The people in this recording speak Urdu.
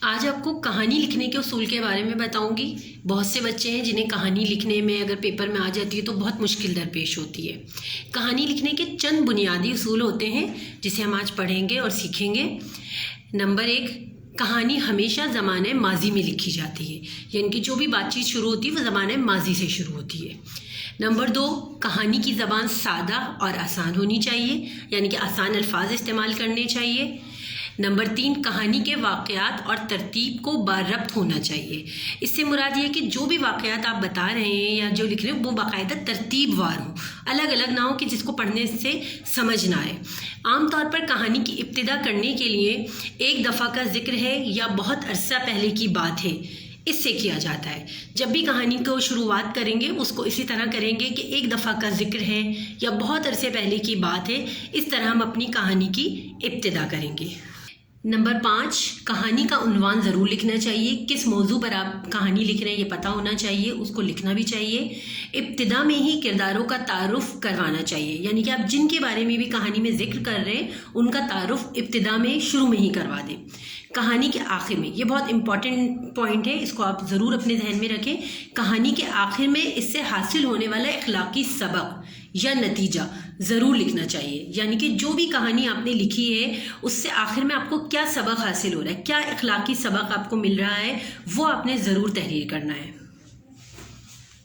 آج آپ کو کہانی لکھنے کے اصول کے بارے میں بتاؤں گی۔ بہت سے بچے ہیں جنہیں کہانی لکھنے میں اگر پیپر میں آ جاتی ہے تو بہت مشکل درپیش ہوتی ہے۔ کہانی لکھنے کے چند بنیادی اصول ہوتے ہیں جسے ہم آج پڑھیں گے اور سیکھیں گے۔ نمبر 1، کہانی ہمیشہ زمانہ ماضی میں لکھی جاتی ہے، یعنی کہ جو بھی بات چیت شروع ہوتی ہے وہ زمانہ ماضی سے شروع ہوتی ہے۔ نمبر 2، کہانی کی زبان سادہ اور آسان ہونی چاہیے، یعنی کہ آسان الفاظ استعمال کرنے چاہیے۔ نمبر 3، کہانی کے واقعات اور ترتیب کو باربط ہونا چاہیے۔ اس سے مراد یہ ہے کہ جو بھی واقعات آپ بتا رہے ہیں یا جو لکھ رہے ہیں وہ باقاعدہ ترتیب وار ہوں، الگ الگ نہ ہو کہ جس کو پڑھنے سے سمجھ نہ آئے۔ عام طور پر کہانی کی ابتدا کرنے کے لیے ایک دفعہ کا ذکر ہے یا بہت عرصہ پہلے کی بات ہے، اس سے کیا جاتا ہے۔ جب بھی کہانی کو شروعات کریں گے اس کو اسی طرح کریں گے کہ ایک دفعہ کا ذکر ہے یا بہت عرصے پہلے کی بات ہے، اس طرح ہم اپنی کہانی کی ابتدا کریں گے۔ نمبر 5، کہانی کا عنوان ضرور لکھنا چاہیے۔ کس موضوع پر آپ کہانی لکھ رہے ہیں یہ پتہ ہونا چاہیے، اس کو لکھنا بھی چاہیے۔ ابتدا میں ہی کرداروں کا تعارف کروانا چاہیے، یعنی کہ آپ جن کے بارے میں بھی کہانی میں ذکر کر رہے ہیں ان کا تعارف ابتدا میں شروع میں ہی کروا دیں۔ کہانی کے آخر میں، یہ بہت امپورٹنٹ پوائنٹ ہے، اس کو آپ ضرور اپنے ذہن میں رکھیں، کہانی کے آخر میں اس سے حاصل ہونے والا اخلاقی سبق یا نتیجہ ضرور لکھنا چاہیے، یعنی کہ جو بھی کہانی آپ نے لکھی ہے اس سے آخر میں آپ کو کیا سبق حاصل ہو رہا ہے، کیا اخلاقی سبق آپ کو مل رہا ہے، وہ آپ نے ضرور تحریر کرنا ہے۔